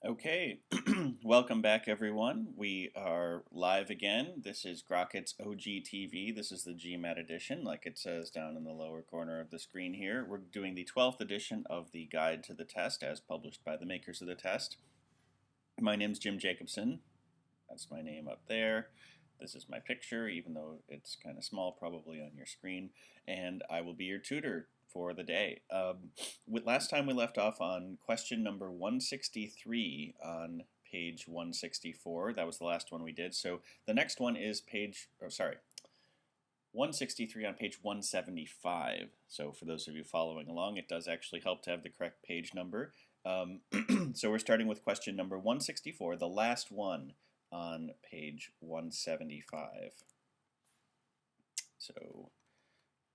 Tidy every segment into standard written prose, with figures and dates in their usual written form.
Okay, welcome back everyone. We are live again. This is Grockit's OGTV. This is the GMAT edition, like it says down in the lower corner of the screen here. We're doing the 12th edition of the Guide to the Test as published by the makers of the test. My name's Jim Jacobson. That's my name up there. This is my picture, even though it's kind of small probably on your screen. And I will be your tutor for the day. Last time we left off on question number 163 on page 164. That was the last one we did. So the next one is 163 on page 175. So for those of you following along, it does actually help to have the correct page number. So we're starting with question number 164, the last one on page 175. So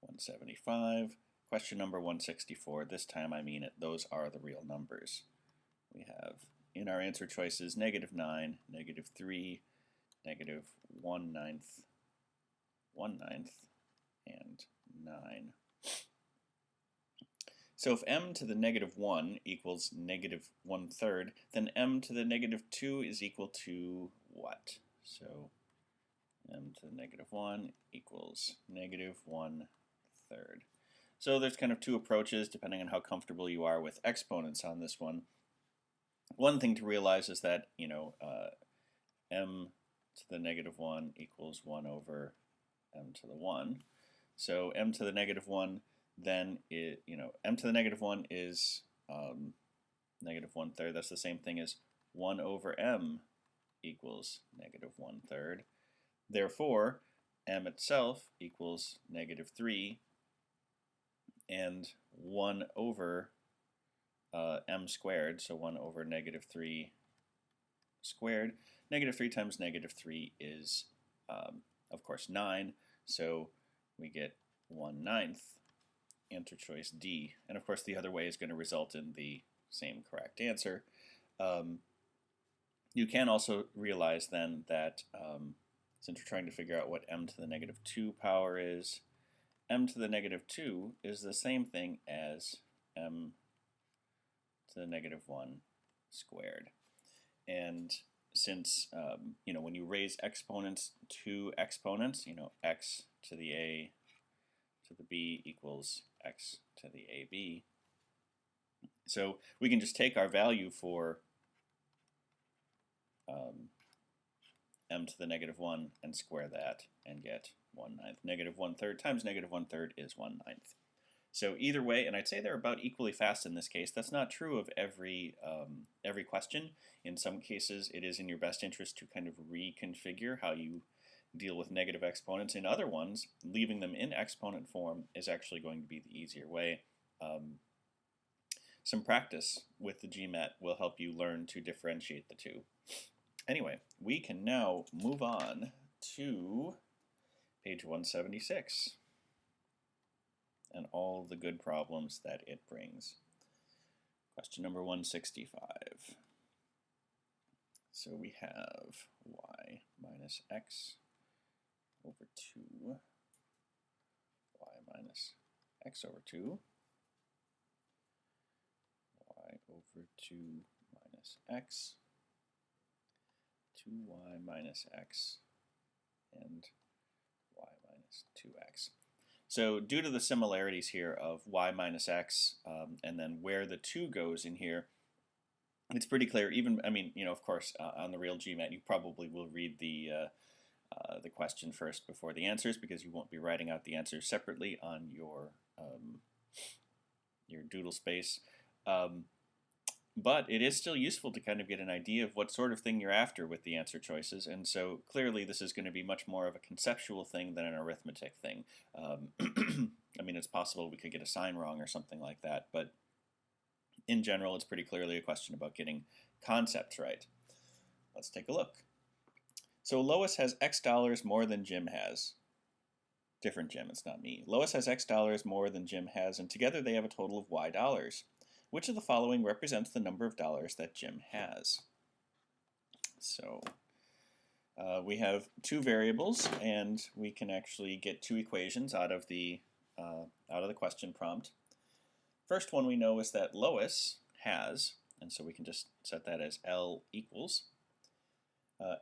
175. Question number 164, this time I mean it, those are the real numbers. We have in our answer choices -9, -3, -1/9, 1/9, and 9. So if m to the -1 equals -1/3, then m to the -2 is equal to what? So m to the -1 equals -1/3. So there's kind of two approaches depending on how comfortable you are with exponents on this one. One thing to realize is that, m to the -1 equals 1 over m to the 1. So m to the -1 then, m to the -1 is -1/3. That's the same thing as 1 over m equals -1/3. Therefore, m itself equals -3. And 1 over m squared, so 1 over -3 squared. -3 times -3 is, of course, 9, so we get 1/9, answer choice D. And of course the other way is going to result in the same correct answer. You can also realize then that since we're trying to figure out what m to the -2 power is, m to the -2 is the same thing as m to the -1 squared. And since, when you raise exponents to exponents, x to the a to the b equals x to the ab. So we can just take our value for m to the -1 and square that and get 1/9. -1/3 times -1/3 is 1/9. So either way, and I'd say they're about equally fast in this case. That's not true of every question. In some cases, it is in your best interest to kind of reconfigure how you deal with negative exponents. In other ones, leaving them in exponent form is actually going to be the easier way. Some practice with the GMAT will help you learn to differentiate the two. Anyway, we can now move on to page 176 and all the good problems that it brings. Question number 165. So we have y minus x over 2, y minus x over 2, y over 2 minus x, 2y minus x, and y minus 2x. So due to the similarities here of y minus x and then where the 2 goes in here, it's pretty clear. Even, of course, on the real GMAT, you probably will read the question first before the answers because you won't be writing out the answers separately on your doodle space. But it is still useful to kind of get an idea of what sort of thing you're after with the answer choices, and so clearly this is going to be much more of a conceptual thing than an arithmetic thing. It's possible we could get a sign wrong or something like that, but in general it's pretty clearly a question about getting concepts right. Let's take a look. So Lois has X dollars more than Jim has. Different Jim, it's not me. Lois has X dollars more than Jim has, and together they have a total of Y dollars. Which of the following represents the number of dollars that Jim has? So we have two variables, and we can actually get two equations out of the question prompt. First one we know is that Lois has and so we can just set that as L equals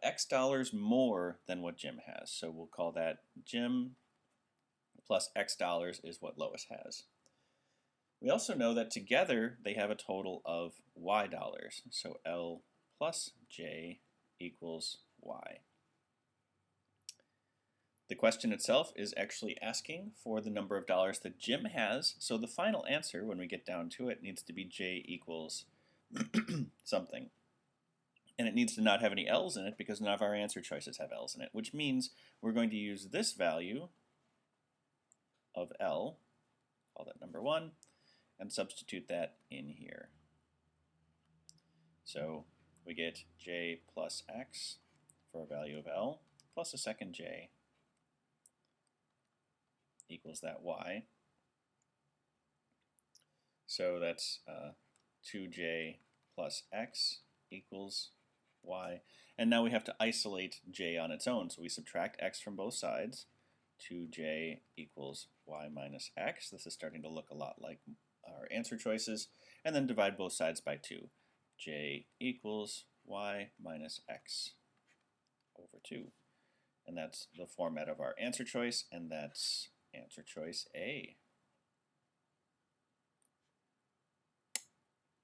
X dollars more than what Jim has. So we'll call that Jim plus X dollars is what Lois has. We also know that together they have a total of Y dollars. So L plus J equals Y. The question itself is actually asking for the number of dollars that Jim has, so the final answer, when we get down to it, needs to be J equals something. And it needs to not have any L's in it because none of our answer choices have L's in it, which means we're going to use this value of L, call that number 1, and substitute that in here. So we get J plus X for a value of L plus a second J equals that Y. So that's 2J plus X equals Y. And now we have to isolate J on its own. So we subtract X from both sides. 2J equals Y minus X. This is starting to look a lot like our answer choices. And then divide both sides by 2. J equals Y minus X over 2. And that's the format of our answer choice, and that's answer choice A.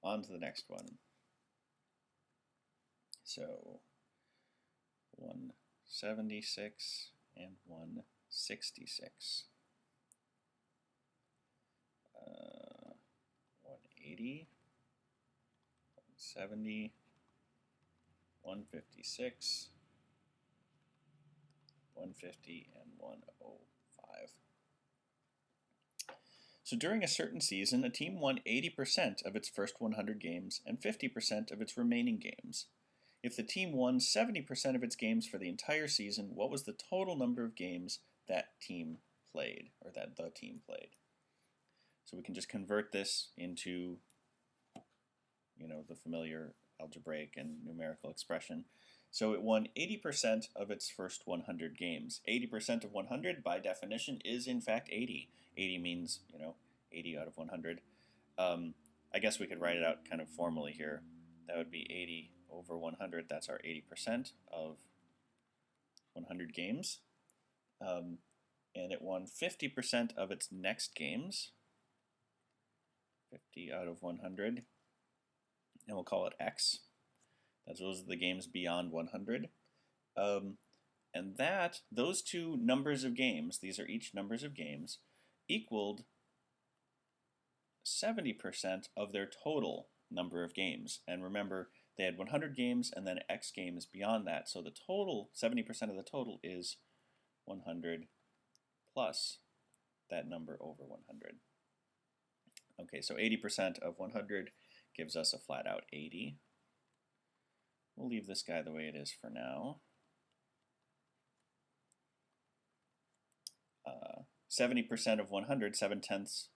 On to the next one. So 176 and 166. 180, 170, 156, 150, and 105. So during a certain season, a team won 80% of its first 100 games and 50% of its remaining games. If the team won 70% of its games for the entire season, what was the total number of games that team played, or that the team played? So we can just convert this into, the familiar algebraic and numerical expression. So it won 80% of its first 100 games. 80% of 100, by definition, is in fact 80. 80 means, 80 out of 100. I guess we could write it out kind of formally here. That would be 80 over 100. That's our 80% of 100 games. And it won 50% of its next games. 50 out of 100. And we'll call it X. Those are the games beyond 100. And those two numbers of games, these are each numbers of games, equaled 70% of their total number of games. And remember, they had 100 games and then X games beyond that. So the total, 70% of the total is 100 plus that number over 100. Okay, so 80% of 100 gives us a flat out 80. We'll leave this guy the way it is for now. 70% of 100, 7/10.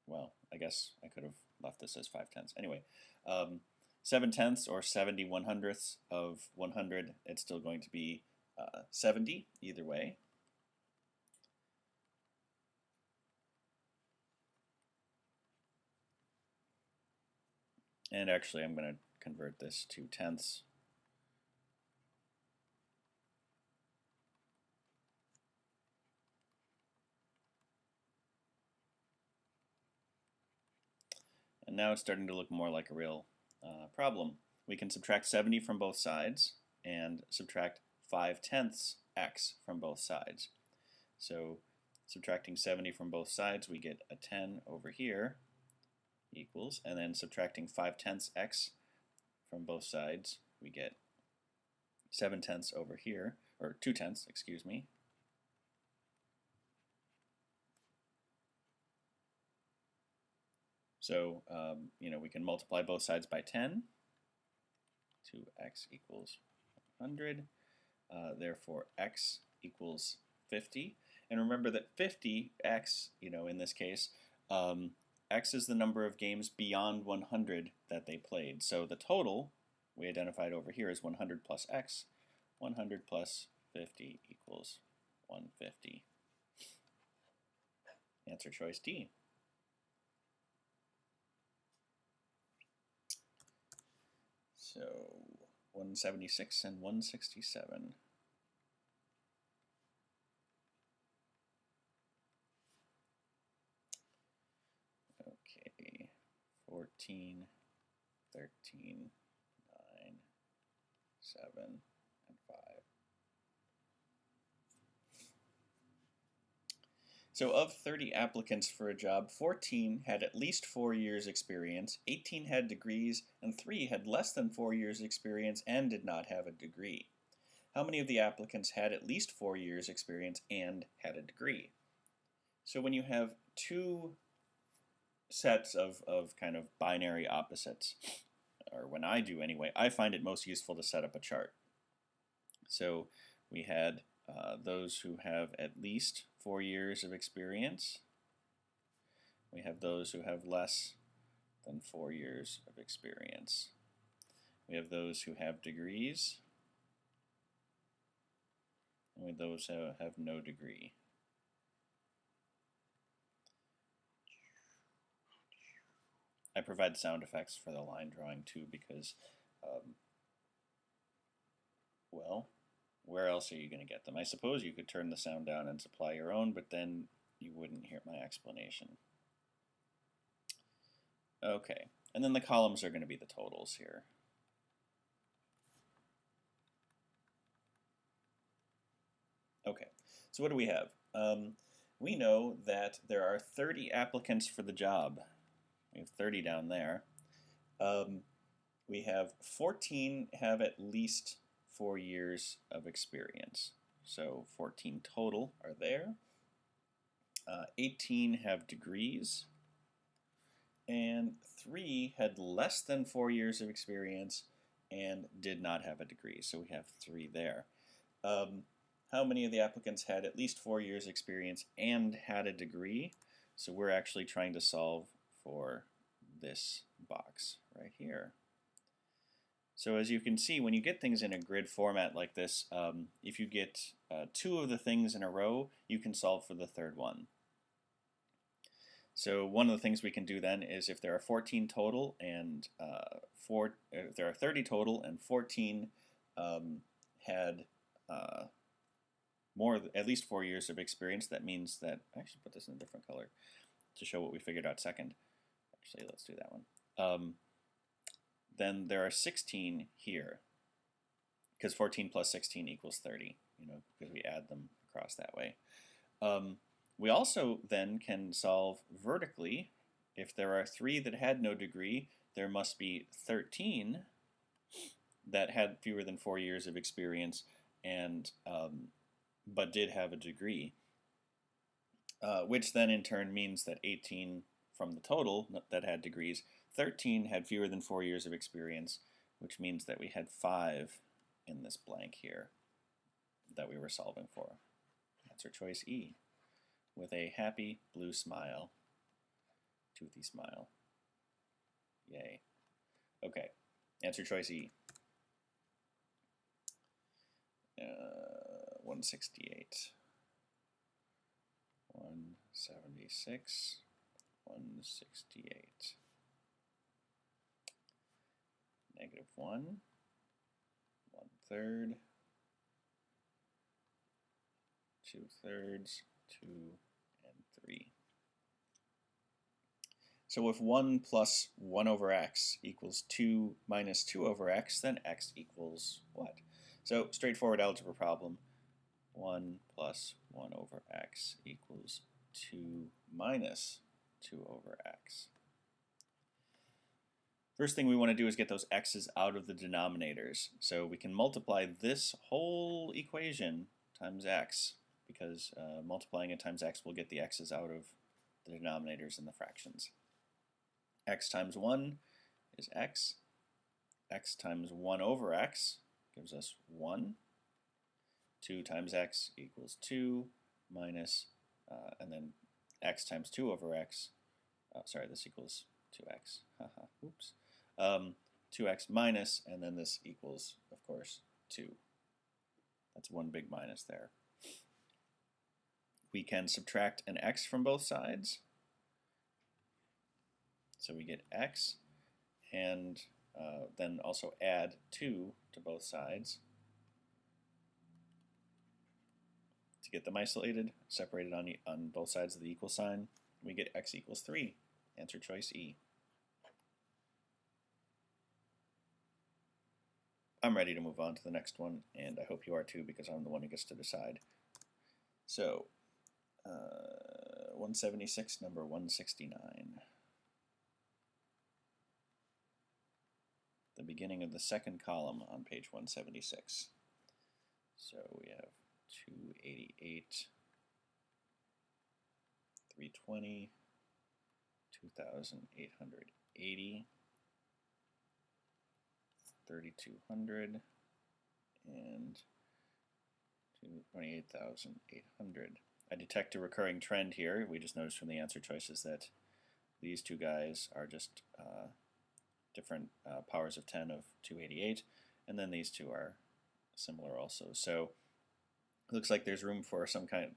Well, I guess I could have left this as 5/10. Anyway, 7/10 or 70/100ths of 100, it's still going to be 70 either way. And actually, I'm going to convert this to tenths. And now it's starting to look more like a real problem. We can subtract 70 from both sides and subtract 5/10 x from both sides. So subtracting 70 from both sides, we get a 10 over here equals, and then subtracting 5/10 x from both sides, we get 7/10 over here, or 2/10, excuse me. So, we can multiply both sides by 10. 2x equals 100. Therefore, x equals 50. And remember that 50x, in this case, x is the number of games beyond 100 that they played. So the total we identified over here is 100 plus x. 100 plus 50 equals 150. Answer choice D. So 176 and 167. Okay, 14, 13, 9, 7, and 5. So of 30 applicants for a job, 14 had at least 4 years experience, 18 had degrees, and 3 had less than 4 years experience and did not have a degree. How many of the applicants had at least 4 years experience and had a degree? So when you have two sets of kind of binary opposites, or when I do anyway, I find it most useful to set up a chart. So we had those who have at least 4 years of experience. We have those who have less than 4 years of experience. We have those who have degrees. And we have those who have no degree. I provide sound effects for the line drawing too because, well, where else are you going to get them? I suppose you could turn the sound down and supply your own, but then you wouldn't hear my explanation. Okay, and then the columns are going to be the totals here. Okay, so what do we have? We know that there are 30 applicants for the job. We have 30 down there. We have 14 have at least 4 years of experience. So 14 total are there. 18 have degrees. And 3 had less than 4 years of experience and did not have a degree. So we have 3 there. How many of the applicants had at least 4 years experience and had a degree? So we're actually trying to solve for this box right here. So as you can see, when you get things in a grid format like this, if you get 2 of the things in a row, you can solve for the third one. So one of the things we can do then is if there are 14 total and if there are 30 total and 14 had at least 4 years of experience, that means that, I should put this in a different color to show what we figured out second. Actually, let's do that one. Then there are 16 here, because 14 plus 16 equals 30, because we add them across that way. We also then can solve vertically. If there are 3 that had no degree, there must be 13 that had fewer than 4 years of experience and but did have a degree, which then in turn means that 18 from the total that had degrees, 13 had fewer than 4 years of experience, which means that we had 5 in this blank here that we were solving for. Answer choice E, with a happy blue smile, toothy smile. Yay. Okay, answer choice E. 168, 176, 168. -1, 1/3, 2/3, 2, and 3. So if 1 plus 1 over x equals 2 minus 2 over x, then x equals what? So straightforward algebra problem. 1 plus 1 over x equals 2 minus 2 over x. First thing we want to do is get those x's out of the denominators. So we can multiply this whole equation times x, because multiplying it times x will get the x's out of the denominators in the fractions. X times 1 is x. X times 1 over x gives us 1. 2 times x equals 2 minus, and then x times 2 over x, sorry, this equals 2x, haha, oops. 2x minus, and then this equals, of course, 2. That's one big minus there. We can subtract an x from both sides. So we get x, and then also add 2 to both sides to get them isolated, separated on both sides of the equal sign. We get x equals 3. Answer choice E. I'm ready to move on to the next one, and I hope you are too, because I'm the one who gets to decide. So, 176, number 169. The beginning of the second column on page 176. So we have 288, 320, 2,880, 3,200, and 28,800. I detect a recurring trend here. We just noticed from the answer choices that these two guys are just different powers of 10 of 288, and then these two are similar also. So it looks like there's room for some kind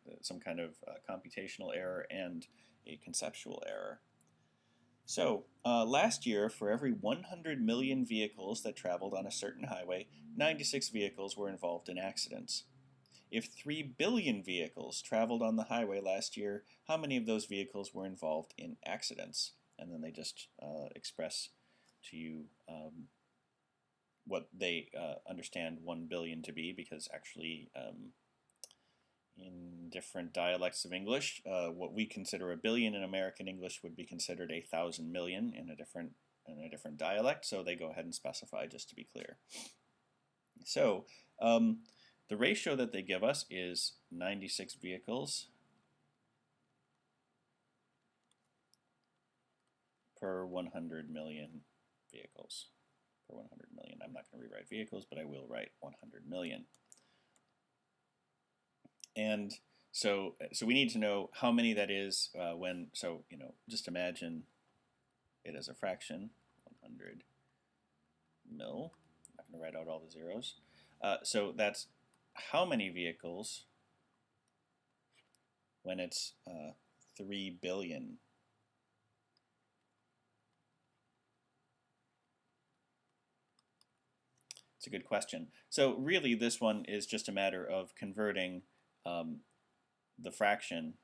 of computational error and a conceptual error. So last year, for every 100 million vehicles that traveled on a certain highway, 96 vehicles were involved in accidents. If 3 billion vehicles traveled on the highway last year, how many of those vehicles were involved in accidents? And then they just express to you what they understand 1 billion to be, because actually in different dialects of English, what we consider a billion in American English would be considered 1,000 million in a different dialect, so they go ahead and specify just to be clear. So the ratio that they give us is 96 vehicles per 100 million vehicles. Per 100 million. I'm not going to rewrite vehicles, but I will write 100 million. And so we need to know how many that is when, so, just imagine it as a fraction, 100 mil. I'm not going to write out all the zeros. So that's how many vehicles when it's 3 billion. It's a good question. So really this one is just a matter of converting the fraction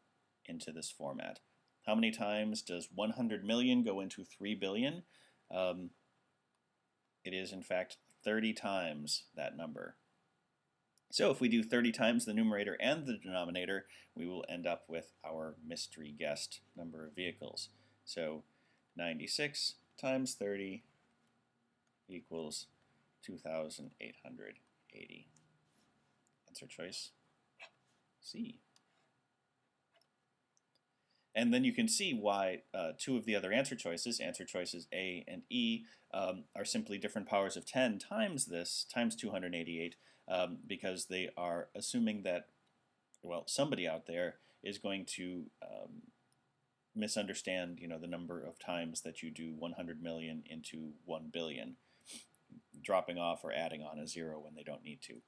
into this format. How many times does 100 million go into 3 billion? It is in fact 30 times that number. So if we do 30 times the numerator and the denominator, we will end up with our mystery guessed number of vehicles. So 96 times 30 equals 2,880. Answer choice C. And then you can see why two of the other answer choices A and E, are simply different powers of 10 times this, times 288, because they are assuming that, well, somebody out there is going to misunderstand, the number of times that you do 100 million into 1 billion, dropping off or adding on a zero when they don't need to.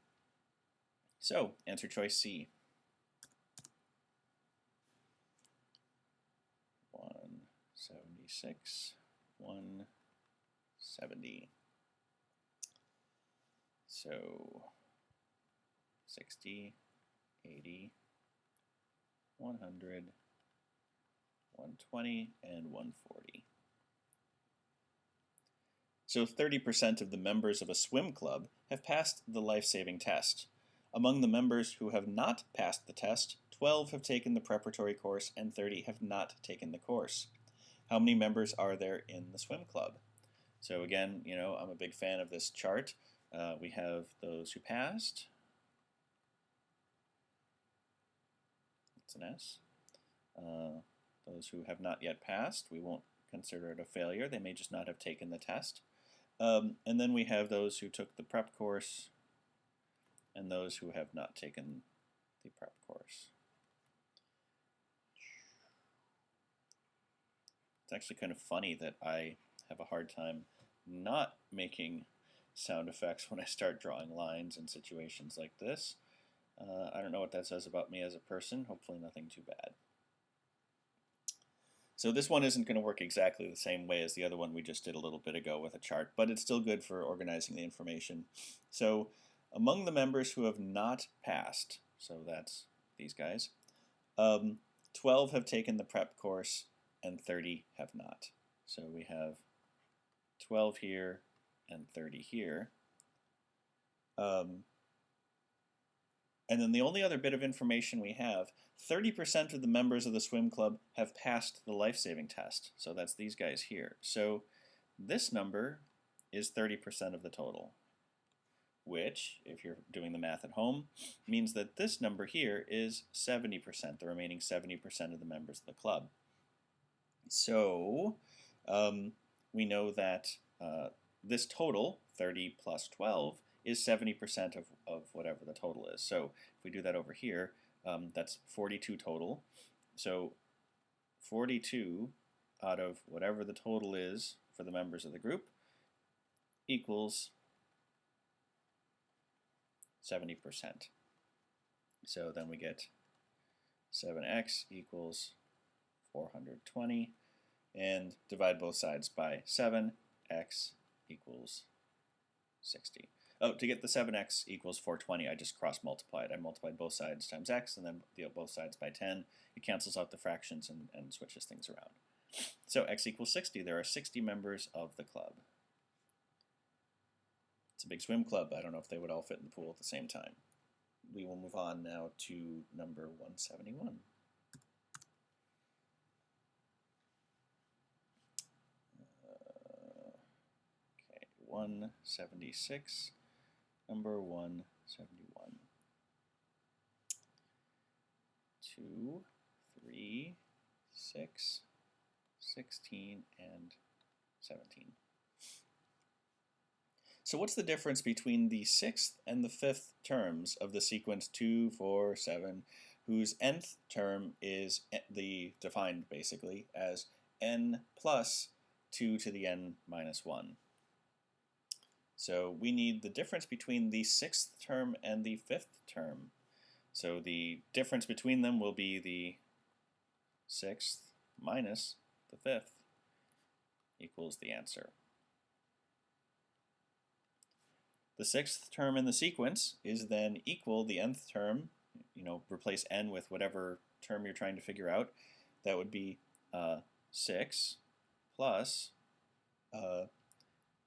So, answer choice C. 176, 170. So 60, 80, 100, 120, and 140. So 30% of the members of a swim club have passed the life-saving test. Among the members who have not passed the test, 12 have taken the preparatory course and 30 have not taken the course. How many members are there in the swim club? So again, I'm a big fan of this chart. We have those who passed. That's an S. Those who have not yet passed, we won't consider it a failure. They may just not have taken the test. And then we have those who took the prep course and those who have not taken the prep course. It's actually kind of funny that I have a hard time not making sound effects when I start drawing lines in situations like this. I don't know what that says about me as a person. Hopefully nothing too bad. So this one isn't going to work exactly the same way as the other one we just did a little bit ago with a chart, but it's still good for organizing the information. So among the members who have not passed, so that's these guys, 12 have taken the prep course and 30 have not. So we have 12 here and 30 here. And then the only other bit of information we have, 30% of the members of the swim club have passed the life-saving test. So that's these guys here. So this number is 30% of the total, which, if you're doing the math at home, means that this number here is 70%, the remaining 70% of the members of the club. So we know that this total, 30 plus 12, is 70% of whatever the total is. So if we do that over here, that's 42 total. So 42 out of whatever the total is for the members of the group equals 70%. So then we get 7x equals 420, and divide both sides by 7, x equals 60. Oh, to get the 7x equals 420, I just cross-multiplied. I multiplied both sides times x, and then both sides by 10. It cancels out the fractions and switches things around. So x equals 60. There are 60 members of the club. It's a big swim club. I don't know if they would all fit in the pool at the same time. We will move on now to number 171. Okay, 176. Number 171. 2, 3, 6, 16, and 17. So what's the difference between the 6th and the 5th terms of the sequence 2, 4, 7, whose nth term is defined basically as n plus 2 to the n minus 1? So we need the difference between the 6th term and the 5th term. So the difference between them will be the 6th minus the 5th equals the answer. The 6th term in the sequence is then equal the nth term. Replace n with whatever term you're trying to figure out. That would be 6 plus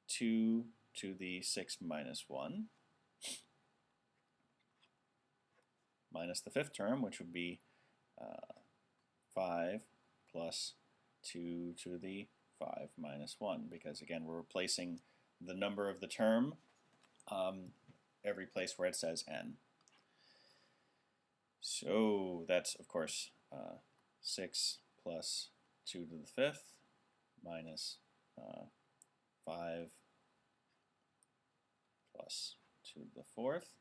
2 to the 6 minus 1 minus the 5th term, which would be 5 plus 2 to the 5 minus 1, because again we're replacing the number of the term every place where it says n. So that's, of course, 6 plus 2 to the 5th minus 5 plus 2 to the 4th.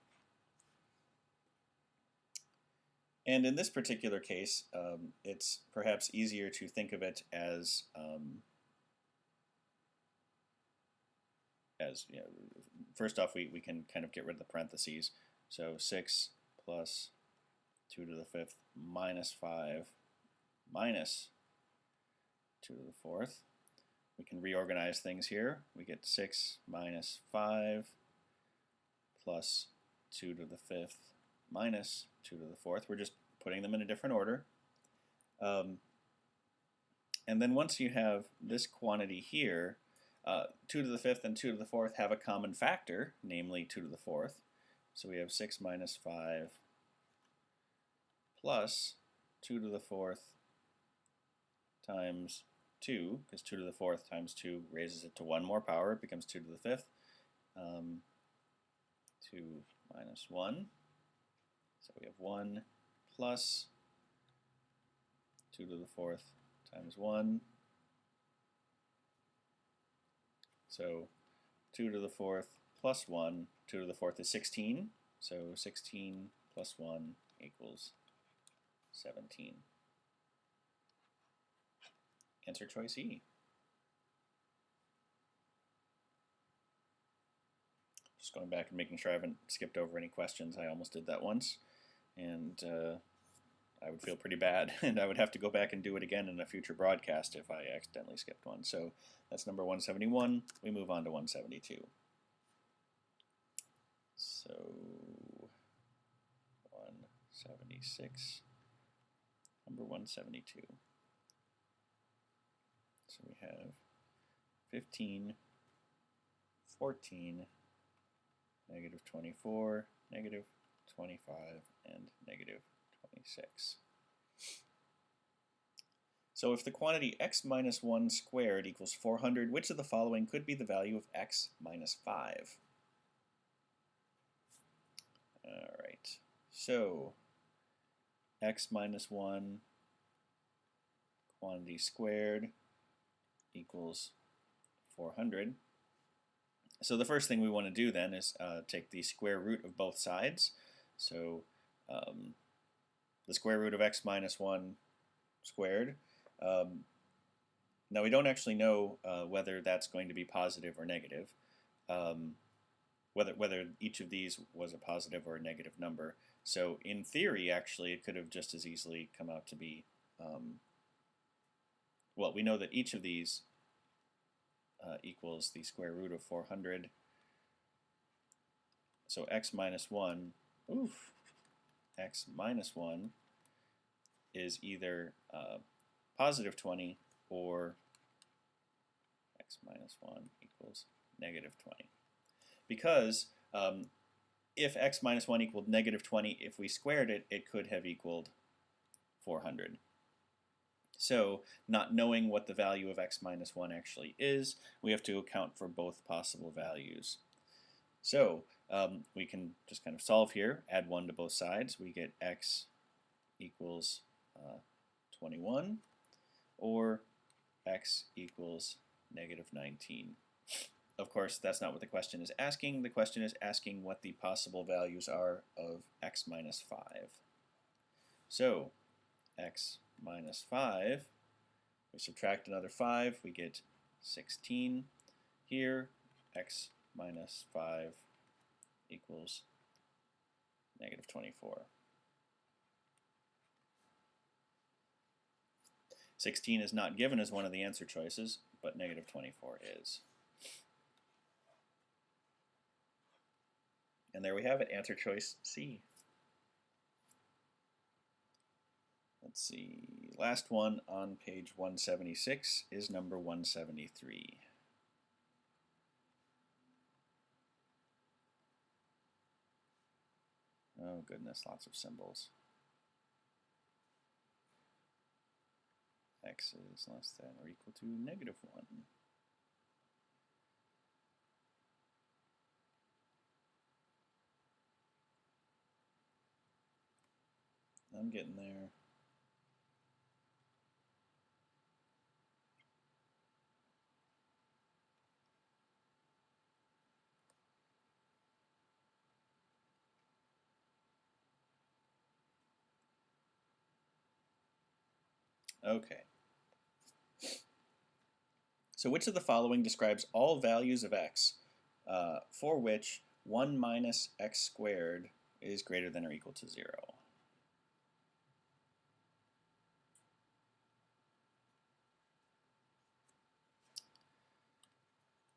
And in this particular case, it's perhaps easier to think of it as first off, we can kind of get rid of the parentheses. So 6 plus 2 to the 5th minus 5 minus 2 to the 4th. We can reorganize things here. We get 6 minus 5 plus 2 to the 5th minus 2 to the 4th. We're just putting them in a different order. And then once you have this quantity here, 2 to the 5th and 2 to the 4th have a common factor, namely 2 to the 4th. So we have 6 minus 5 plus 2 to the 4th times 2, because 2 to the 4th times 2 raises it to 1 more power. It becomes 2 to the 5th. 2 minus 1. So we have 1 plus 2 to the 4th times 1. So 2 to the 4th plus 1. 2 to the 4th is 16. So 16 plus 1 equals 17. Answer choice E. Just going back and making sure I haven't skipped over any questions. I almost did that once, and I would feel pretty bad, and I would have to go back and do it again in a future broadcast if I accidentally skipped one. So that's number 171. We move on to 172. So 176, number 172. So we have 15, 14, negative 24, negative 25, and negative 26. So if the quantity x minus 1 squared equals 400, which of the following could be the value of x minus 5? All right, so x minus 1 quantity squared equals 400. So the first thing we want to do then is take the square root of both sides. So the square root of x minus 1 squared. Now we don't actually know whether that's going to be positive or negative, whether each of these was a positive or a negative number. So in theory, actually, it could have just as easily come out to be, well, we know that each of these equals the square root of 400. So x minus 1, x minus 1 is either positive 20 or x minus 1 equals negative 20. Because if x minus 1 equaled negative 20, if we squared it, it could have equaled 400. So not knowing what the value of x minus 1 actually is, we have to account for both possible values. So we can just kind of solve here, add 1 to both sides. We get x equals 21, or x equals negative 19. Of course, that's not what the question is asking. The question is asking what the possible values are of x minus 5. So x minus 5, we subtract another 5, we get 16. Here, x minus 5 equals negative 24. 16 is not given as one of the answer choices, but negative 24 is. And there we have it, answer choice C. Let's see, last one on page 176 is number 173. Oh goodness, lots of symbols. X is less than or equal to negative 1. I'm getting there. Okay. So which of the following describes all values of x for which 1 minus x squared is greater than or equal to 0?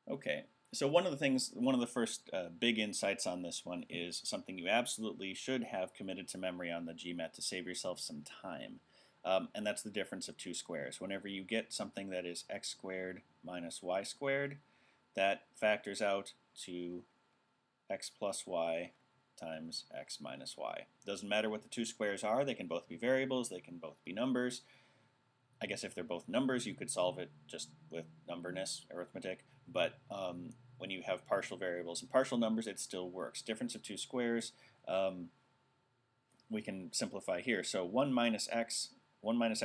Okay, so one of the first big insights on this one is something you absolutely should have committed to memory on the GMAT to save yourself some time. And that's the difference of two squares. Whenever you get something that is x squared minus y squared, that factors out to x plus y times x minus y. Doesn't matter what the two squares are, they can both be variables, they can both be numbers. I guess if they're both numbers, you could solve it just with numberness arithmetic, but when you have partial variables and partial numbers, it still works. Difference of two squares, we can simplify here. So 1 minus x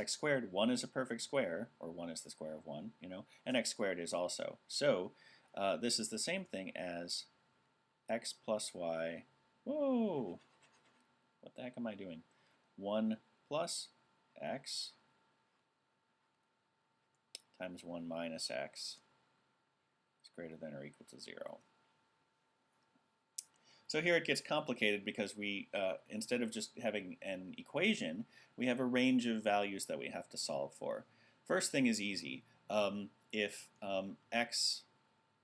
squared, 1 is a perfect square, or 1 is the square of 1, you know, and x squared is also. So this is the same thing as x plus y, whoa, what the heck am I doing? 1 plus x times 1 minus x is greater than or equal to 0. So here it gets complicated because we, instead of just having an equation, we have a range of values that we have to solve for. First thing is easy. If x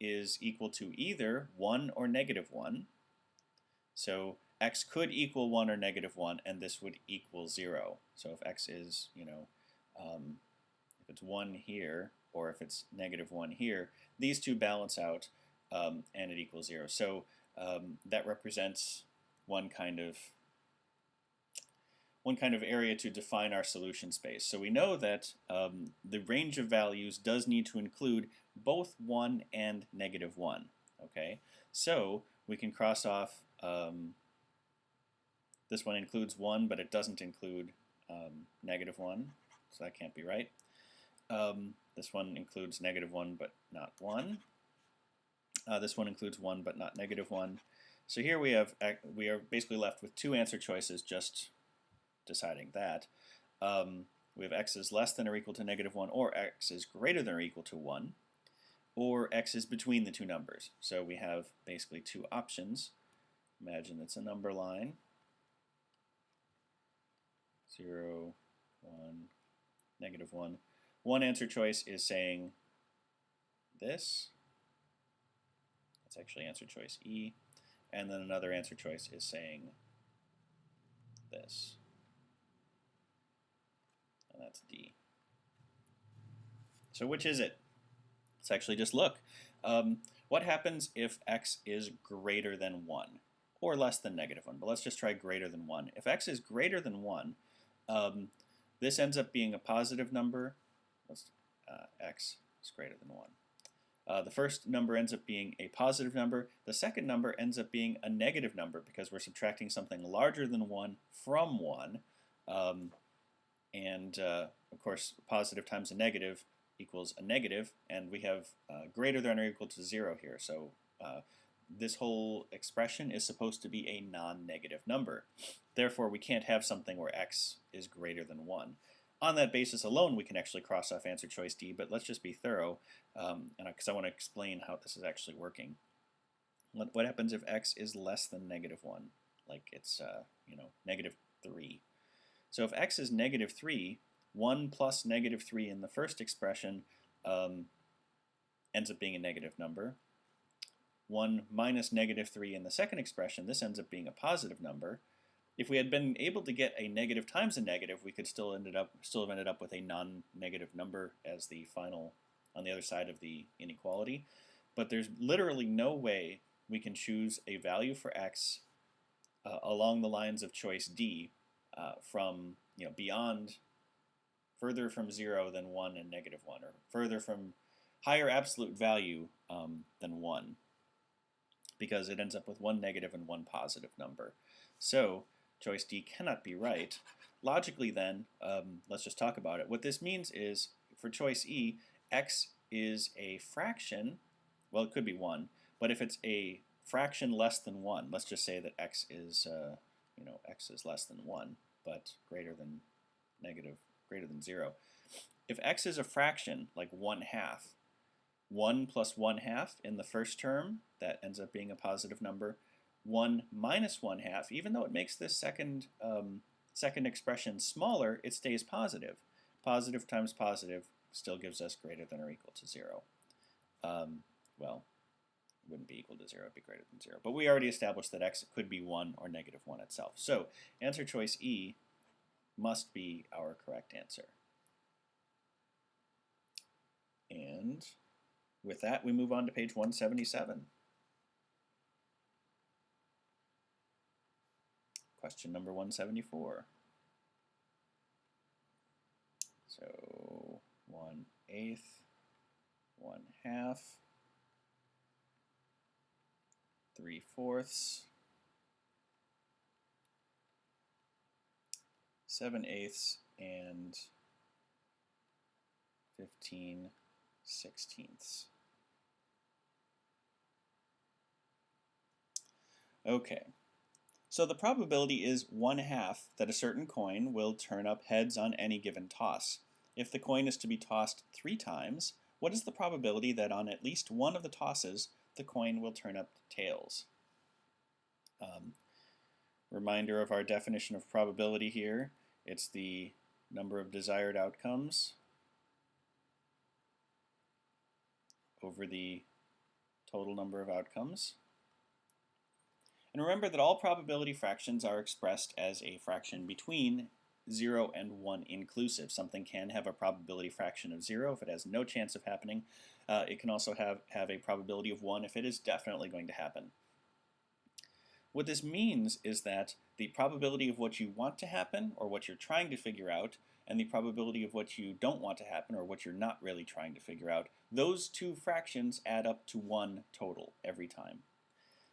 is equal to either 1 or -1, so x could equal 1 or -1, and this would equal 0. So if x is, if it's 1 here, or if it's -1 here, these two balance out, and it equals 0. So that represents one kind of area to define our solution space. So we know that the range of values does need to include both 1 and -1. Okay, so we can cross off. This one includes 1, but it doesn't include -1, so that can't be right. This one includes -1, but not 1. This one includes 1, but not -1. So here we are basically left with two answer choices, just deciding that. We have x is less than or equal to -1, or x is greater than or equal to 1, or x is between the two numbers. So we have basically two options. Imagine it's a number line. 0, 1, -1. One answer choice is saying this. That's actually answer choice E. And then another answer choice is saying this. And that's D. So which is it? Let's actually just look. What happens if x is greater than 1 or less than -1? But let's just try greater than 1. If x is greater than 1, this ends up being a positive number. X is greater than 1. The first number ends up being a positive number. The second number ends up being a negative number because we're subtracting something larger than 1 from 1. Of course, positive times a negative equals a negative, and we have greater than or equal to 0 here. So this whole expression is supposed to be a non-negative number. Therefore, we can't have something where x is greater than 1. On that basis alone, we can actually cross off answer choice D, but let's just be thorough, because I want to explain how this is actually working. What happens if x is less than -1? Like it's, -3. So if x is -3, 1 plus -3 in the first expression ends up being a negative number. 1 minus -3 in the second expression, this ends up being a positive number. If we had been able to get a negative times a negative, we could still have ended up with a non-negative number as the final on the other side of the inequality. But there's literally no way we can choose a value for x along the lines of choice D from beyond, further from 0 than 1 and -1, or further from higher absolute value than 1, because it ends up with one negative and one positive number. So choice D cannot be right. Logically then, let's just talk about it. What this means is, for choice E, x is a fraction. Well, it could be 1, but if it's a fraction less than 1, let's just say that x is x is less than 1, but greater than 0. If x is a fraction, like 1/2, 1 plus 1/2 in the first term, that ends up being a positive number. 1 minus 1/2, even though it makes this second expression smaller, it stays positive. Positive times positive still gives us greater than or equal to 0. Well, it wouldn't be equal to 0, it'd be greater than 0. But we already established that x could be 1 or -1 itself. So answer choice E must be our correct answer. And with that, we move on to page 177. Question number 174. So 1/8, 1/2, 3/4, 7/8, and 15/16. Okay. So the probability is 1/2 that a certain coin will turn up heads on any given toss. If the coin is to be tossed 3 times, what is the probability that on at least one of the tosses the coin will turn up tails? Reminder of our definition of probability here. It's the number of desired outcomes over the total number of outcomes. And remember that all probability fractions are expressed as a fraction between 0 and 1 inclusive. Something can have a probability fraction of 0 if it has no chance of happening. It can also have a probability of 1 if it is definitely going to happen. What this means is that the probability of what you want to happen, or what you're trying to figure out, and the probability of what you don't want to happen, or what you're not really trying to figure out, those two fractions add up to 1 total every time.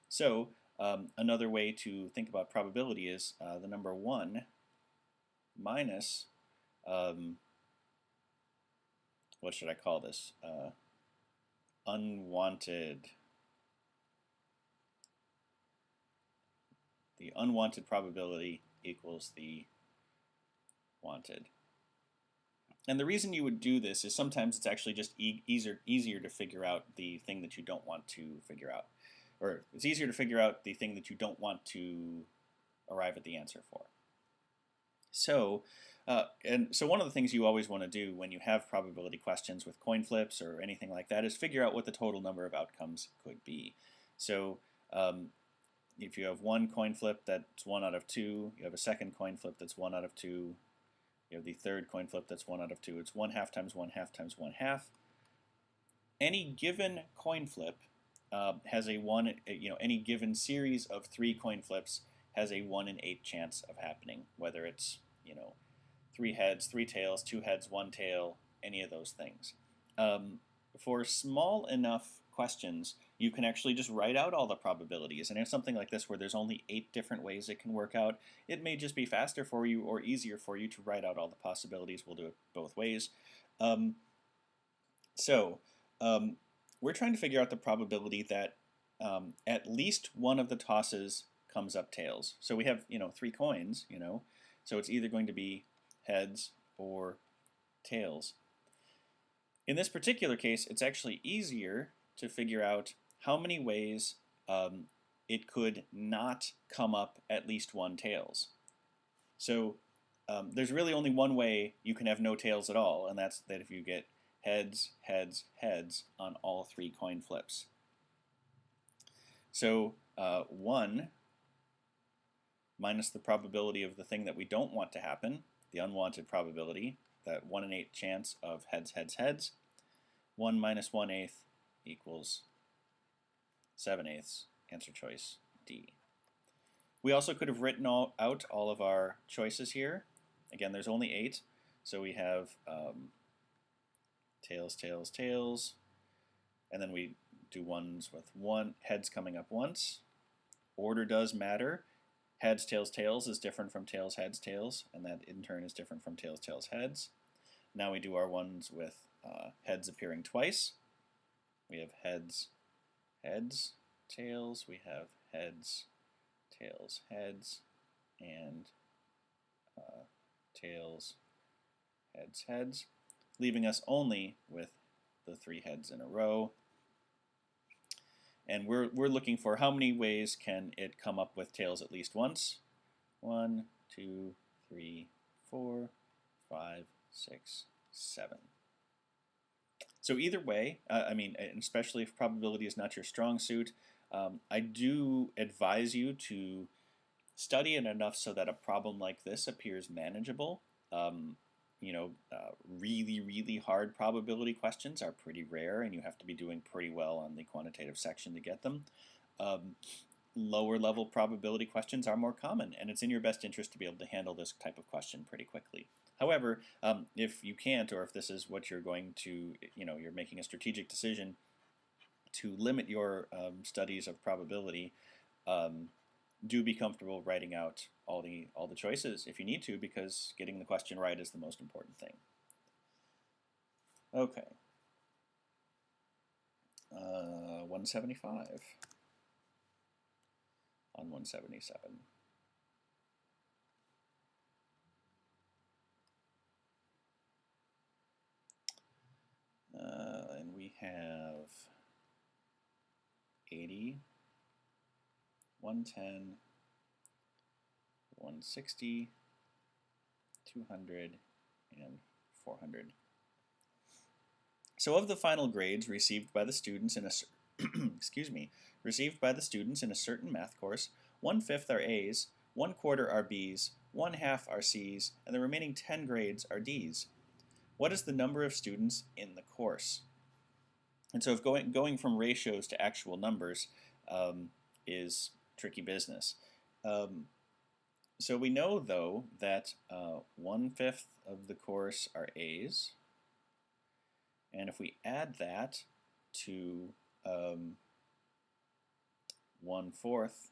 So another way to think about probability is the number 1 minus, what should I call this? Unwanted. The unwanted probability equals the wanted. And the reason you would do this is sometimes it's actually just easier to figure out the thing that you don't want to figure out. Or it's easier to figure out the thing that you don't want to arrive at the answer for. So, so one of the things you always want to do when you have probability questions with coin flips or anything like that is figure out what the total number of outcomes could be. So if you have one coin flip that's 1 out of 2, you have a second coin flip that's 1 out of 2, you have the third coin flip that's 1 out of 2. It's 1/2 times 1/2 times 1/2. Any given coin flip has a any given series of 3 coin flips has a 1 in 8 chance of happening, whether it's 3 heads, 3 tails, 2 heads, 1 tail, any of those things. For small enough questions, you can actually just write out all the probabilities. And in something like this where there's only 8 different ways it can work out, it may just be faster for you or easier for you to write out all the possibilities. We'll do it both ways. We're trying to figure out the probability that at least one of the tosses comes up tails. So we have 3 coins, so it's either going to be heads or tails. In this particular case, it's actually easier to figure out how many ways it could not come up at least 1 tails. So there's really only one way you can have no tails at all, and that's that if you get heads, heads, heads on all 3 coin flips. So 1 minus the probability of the thing that we don't want to happen, the unwanted probability, that 1 in 8 chance of heads, heads, heads. 1 minus 1/8 equals 7/8. Answer choice D. We also could have written out all of our choices here. Again, there's only 8, so we have tails, tails, tails, and then we do ones with heads coming up once. Order does matter. Heads, tails, tails is different from tails, heads, tails, and that in turn is different from tails, tails, heads. Now we do our ones with heads appearing twice. We have heads, heads, tails. We have heads, tails, heads, and tails, heads, heads, leaving us only with the 3 heads in a row. And we're looking for how many ways can it come up with tails at least once. 1, 2, 3, 4, 5, 6, 7. So either way, especially if probability is not your strong suit, I do advise you to study it enough so that a problem like this appears manageable. Really, really hard probability questions are pretty rare, and you have to be doing pretty well on the quantitative section to get them. Lower level probability questions are more common, and it's in your best interest to be able to handle this type of question pretty quickly. However, if you can't, or if this is what you're going to, you're making a strategic decision to limit your studies of probability, do be comfortable writing out all the choices if you need to, because getting the question right is the most important thing. Okay. 175 on 177. And we have 80, 110, 160, 200, and 400. So of the final grades received by the students in a received by the students in a certain math course, 1/5 are A's, 1/4 are B's, 1/2 are C's, and the remaining 10 grades are D's. What is the number of students in the course? And so if going from ratios to actual numbers is tricky business. So we know, though, that 1/5 of the course are A's. And if we add that to 1/4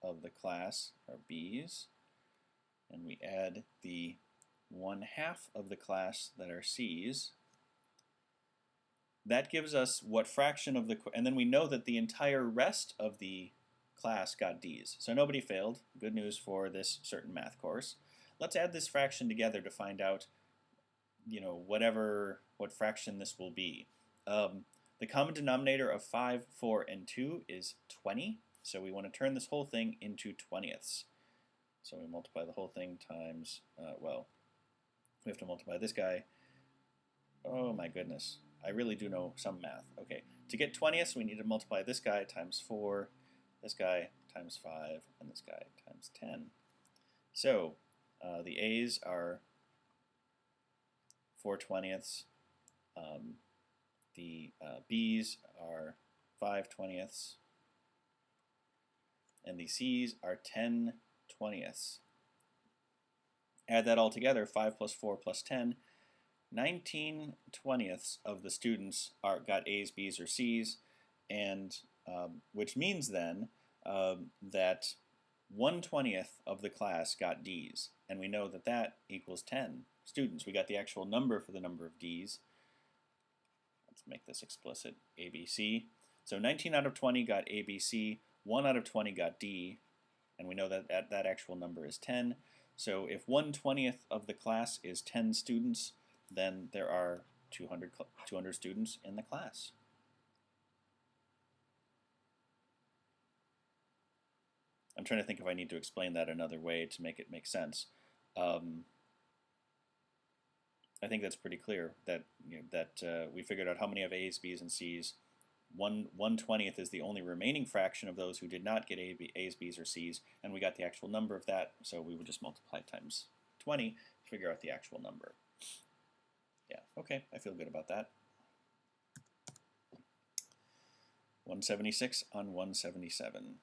of the class are B's, and we add the 1/2 of the class that are C's, that gives us what fraction of the, and then we know that the entire rest of the class got D's. So nobody failed. Good news for this certain math course. Let's add this fraction together to find out, what fraction this will be. The common denominator of 5, 4, and 2 is 20. So we want to turn this whole thing into 20ths. So we multiply the whole thing times, we have to multiply this guy. Oh my goodness. I really do know some math. Okay, to get 20ths, we need to multiply this guy times 4, this guy times 5, and this guy times 10. So the A's are 4/20ths. The B's are 5/20ths. And the C's are 10/20ths. Add that all together, 5 plus 4 plus 10. 19/20ths of the students got A's, B's, or C's, and which means then that 1/20th of the class got D's, and we know that that equals 10 students. We got the actual number for the number of D's. Let's make this explicit, ABC. So 19 out of 20 got ABC, 1 out of 20 got D, and we know that that actual number is 10. So if 1/20th of the class is 10 students, then there are 200 students in the class. I'm trying to think if I need to explain that another way to make it make sense. I think that's pretty clear that we figured out how many have A's, B's, and C's. 1/20th is the only remaining fraction of those who did not get A's, B's, or C's, and we got the actual number of that, so we would just multiply times 20 to figure out the actual number. Yeah, okay, I feel good about that. 176 on 177.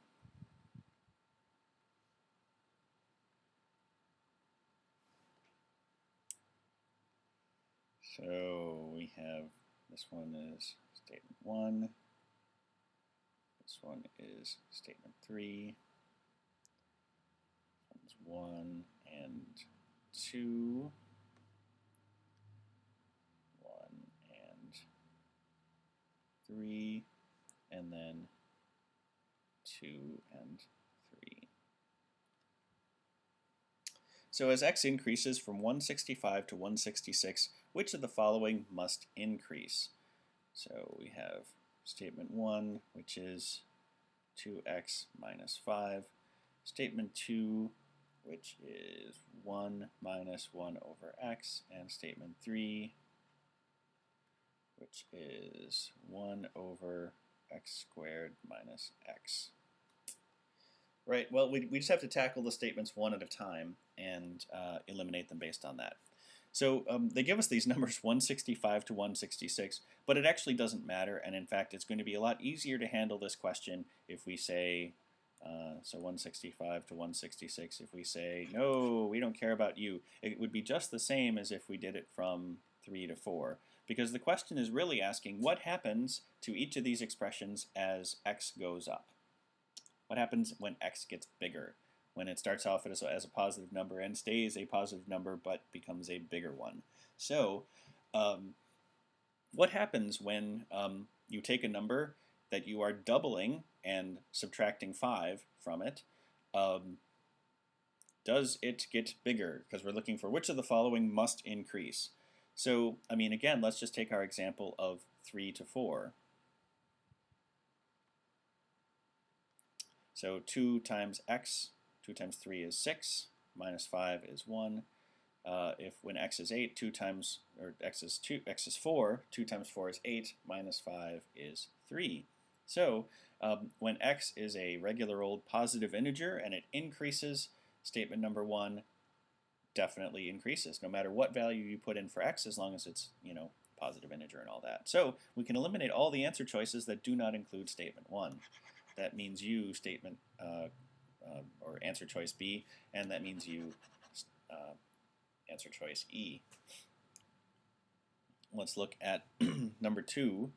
So we have, this one is statement 1, this one is statement 3, this one's 1 and 2, 1 and 3, and then 2 and 3. So as x increases from 165 to 166, which of the following must increase? So we have statement 1, which is 2x minus 5. Statement 2, which is 1 minus 1 over x. And statement 3, which is 1 over x squared minus x. Right, well, we just have to tackle the statements one at a time and eliminate them based on that. So they give us these numbers 165 to 166, but it actually doesn't matter, and in fact it's going to be a lot easier to handle this question if we say, so 165 to 166, if we say, no, we don't care about you. It would be just the same as if we did it from 3 to 4, because the question is really asking what happens to each of these expressions as x goes up. What happens when x gets bigger? When it starts off as a positive number and stays a positive number but becomes a bigger one. So what happens when you take a number that you are doubling and subtracting 5 from it? Does it get bigger? Because we're looking for which of the following must increase. So, I mean, again, let's just take our example of 3 to 4. So 2 times x, 2 times 3 is 6, minus 5 is 1. If when x is 8, 2 times, or x is 4, 2 times 4 is 8, minus 5 is 3. So when x is a regular old positive integer and it increases, statement number 1 definitely increases, no matter what value you put in for x, as long as it's, positive integer and all that. So we can eliminate all the answer choices that do not include statement 1. That means U, statement, or answer choice B, and that means U, answer choice E. Let's look at number 2.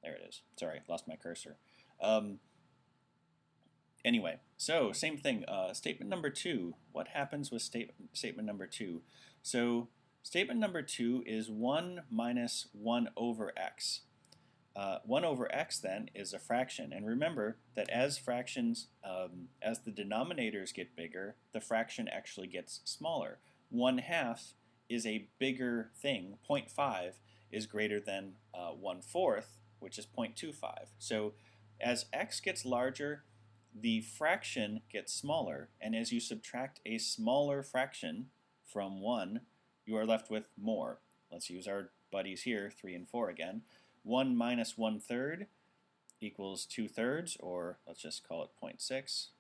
There it is. Sorry, lost my cursor. Anyway, so same thing. Statement number 2. What happens with statement number 2? So statement number 2 is 1 minus 1 over x. 1 over x then is a fraction, and remember that as fractions, as the denominators get bigger, the fraction actually gets smaller. 1/2 is a bigger thing. 0.5 is greater than 1/4, which is 0.25. So as x gets larger, the fraction gets smaller, and as you subtract a smaller fraction from 1, you are left with more. Let's use our buddies here, 3 and 4 again. 1 minus 1/3 equals 2/3, or let's just call it 0.6,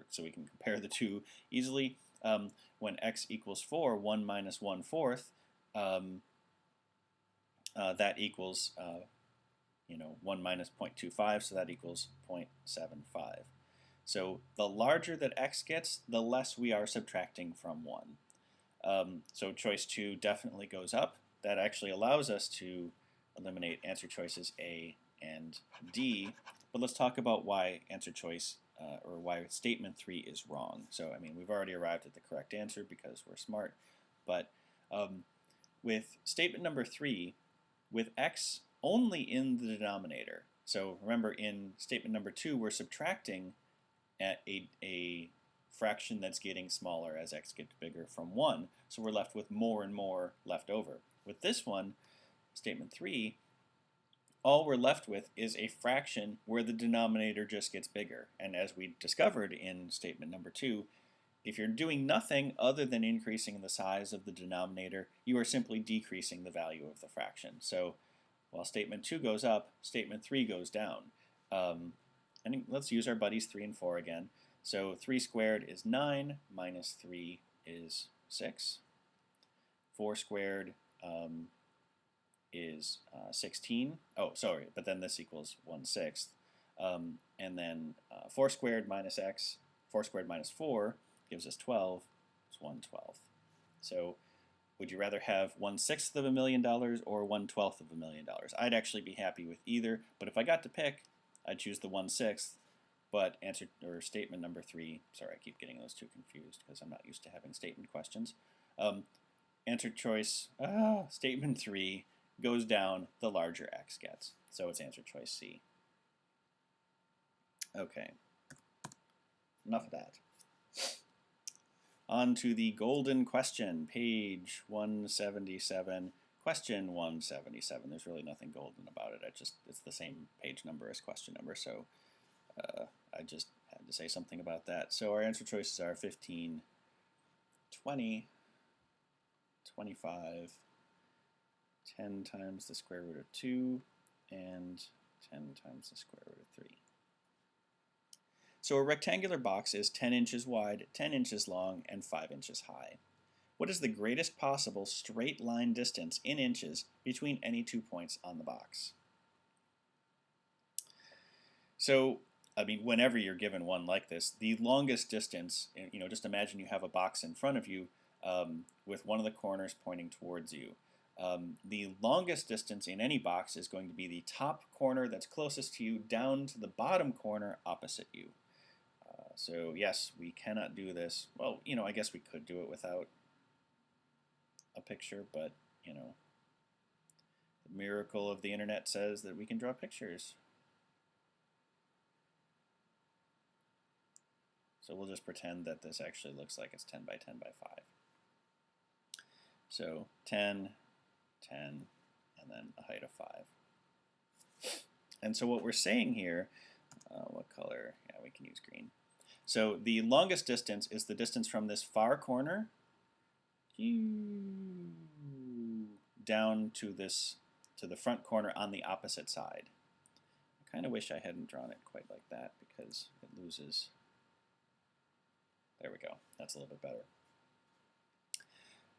so we can compare the two easily. When x equals 4, 1 minus 1/4, that equals 1 minus 0.25, so that equals 0.75. So the larger that x gets, the less we are subtracting from 1. So choice 2 definitely goes up. That actually allows us to eliminate answer choices A and D. But let's talk about why answer choice, or why statement 3 is wrong. So, I mean, we've already arrived at the correct answer because we're smart. But with statement number 3, with x only in the denominator, so remember in statement number 2, we're subtracting at a fraction that's getting smaller as x gets bigger from 1, so we're left with more and more left over. With this one, statement 3, all we're left with is a fraction where the denominator just gets bigger. And as we discovered in statement number 2, if you're doing nothing other than increasing the size of the denominator, you are simply decreasing the value of the fraction. So while statement 2 goes up, statement 3 goes down. And let's use our buddies 3 and 4 again. So 3 squared is 9, minus 3 is 6. 4 squared is 16. Oh, sorry, but then this equals 1/6. And then 4 squared minus x, 4 squared minus 4 gives us 12. It's 1/12. So would you rather have 1/6 of $1 million or 1/12 of $1 million? I'd actually be happy with either, but if I got to pick, I'd choose the 1/6. But answer or statement number 3, sorry, I keep getting those two confused because I'm not used to having statement questions. Answer choice, statement 3 goes down the larger x gets. So it's answer choice C. Okay, enough of that. On to the golden question, page 177, question 177. There's really nothing golden about it. It's the same page number as question number, so I just had to say something about that. So our answer choices are 15, 20, 25, 10 times the square root of 2, and 10 times the square root of 3. So a rectangular box is 10 inches wide, 10 inches long, and 5 inches high. What is the greatest possible straight line distance in inches between any 2 points on the box? So, I mean, whenever you're given one like this, the longest distance, just imagine you have a box in front of you with one of the corners pointing towards you. The longest distance in any box is going to be the top corner that's closest to you down to the bottom corner opposite you. So yes, we cannot do this. Well, I guess we could do it without a picture, but, the miracle of the internet says that we can draw pictures. So we'll just pretend that this actually looks like it's 10 by 10 by 5. So 10, 10, and then a height of 5. And so what we're saying here, what color? Yeah, we can use green. So the longest distance is the distance from this far corner down to the front corner on the opposite side. I kind of wish I hadn't drawn it quite like that because it loses. There we go. That's a little bit better.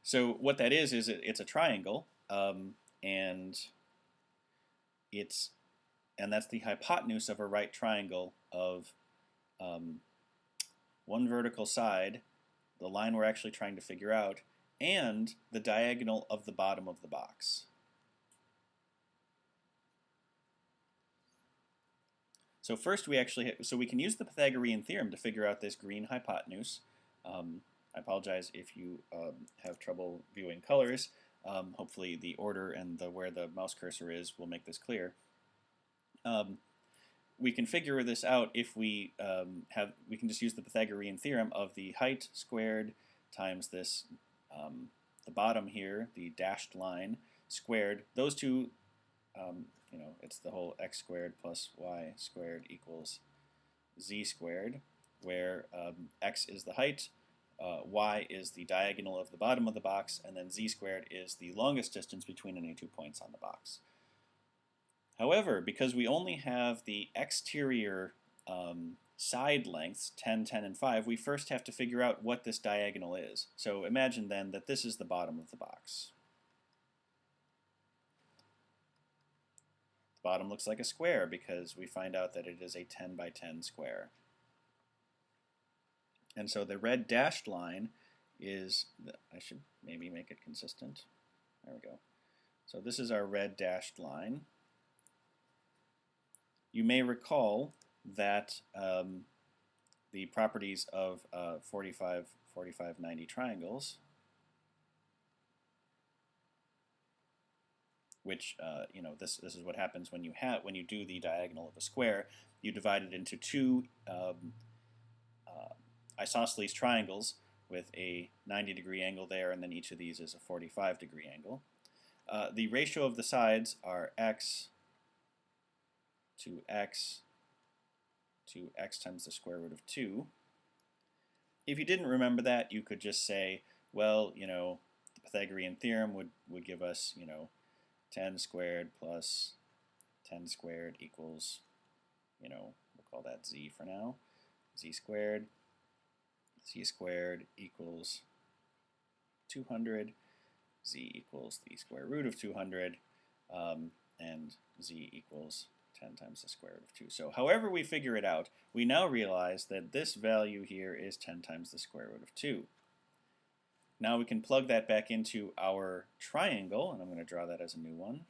So what that is it's a triangle, and that's the hypotenuse of a right triangle of one vertical side, the line we're actually trying to figure out, and the diagonal of the bottom of the box. So first we can use the Pythagorean theorem to figure out this green hypotenuse. I apologize if you have trouble viewing colors. Hopefully the order and where the mouse cursor is will make this clear. We can figure this out if we can just use the Pythagorean theorem of the height squared times this the bottom here, the dashed line, squared. Those two, it's the whole x squared plus y squared equals z squared, where x is the height, y is the diagonal of the bottom of the box, and then z squared is the longest distance between any 2 points on the box. However, because we only have the exterior side lengths, 10, 10, and 5, we first have to figure out what this diagonal is. So imagine then that this is the bottom of the box. The bottom looks like a square because we find out that it is a 10 by 10 square. And so the red dashed line is, I should maybe make it consistent. There we go. So this is our red dashed line. You may recall that the properties of 45, 45, 90 triangles, which this is what happens when you do the diagonal of a square. You divide it into two isosceles triangles with a 90-degree angle there, and then each of these is a 45-degree angle. The ratio of the sides are x to x to x times the square root of 2. If you didn't remember that, you could just say, well, the Pythagorean theorem would give us, 10 squared plus 10 squared equals, we'll call that z for now, z squared equals 200, z equals the square root of 200, and z equals 10 times the square root of 2. So however we figure it out, we now realize that this value here is 10 times the square root of 2. Now we can plug that back into our triangle, and I'm going to draw that as a new one.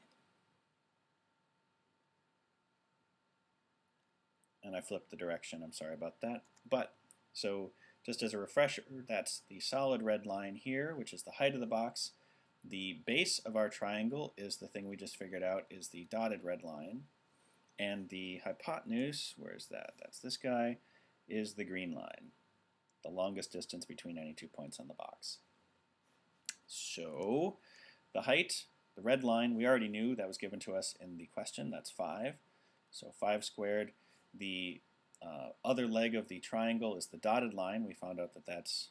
And I flipped the direction, I'm sorry about that. But, so just as a refresher, that's the solid red line here, which is the height of the box. The base of our triangle is the thing we just figured out, is the dotted red line. And the hypotenuse, where is that? That's this guy, is the green line, the longest distance between any 2 points on the box. So the height, the red line, we already knew that was given to us in the question. That's 5. So 5 squared. The other leg of the triangle is the dotted line. We found out that that's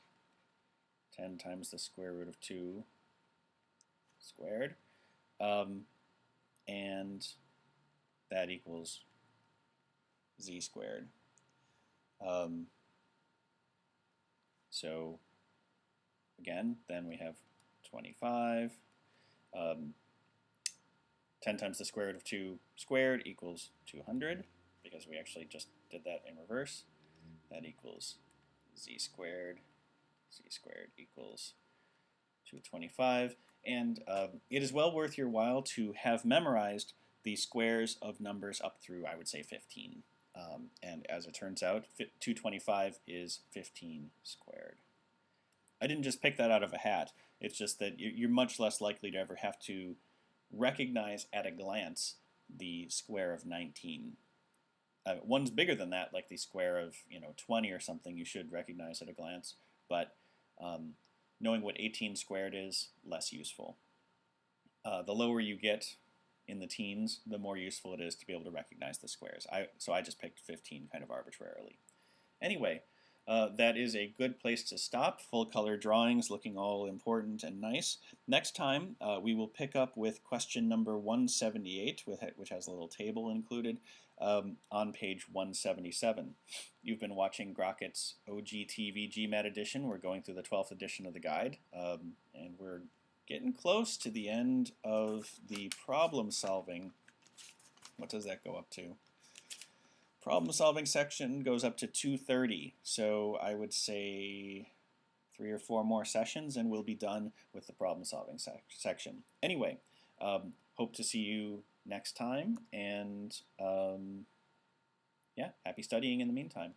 10 times the square root of 2 squared. And that equals z squared. So again, then we have 25. 10 times the square root of 2 squared equals 200, because we actually just did that in reverse. That equals z squared. Z squared equals 225. And it is well worth your while to have memorized the squares of numbers up through, I would say, 15. And as it turns out, 225 is 15 squared. I didn't just pick that out of a hat. It's just that you're much less likely to ever have to recognize at a glance the square of 19. One's bigger than that, like the square of 20 or something, you should recognize at a glance. But knowing what 18 squared is, less useful. The lower you get, in the teens, the more useful it is to be able to recognize the squares. So I just picked 15 kind of arbitrarily. Anyway, that is a good place to stop. Full color drawings looking all important and nice. Next time we will pick up with question number 178, which has a little table included, on page 177. You've been watching Grockit's OGTV GMAT edition. We're going through the 12th edition of the guide, and we're getting close to the end of the problem solving. What does that go up to? Problem solving section goes up to 230, so I would say 3 or 4 more sessions and we'll be done with the problem solving section. Anyway, hope to see you next time, and yeah, happy studying in the meantime.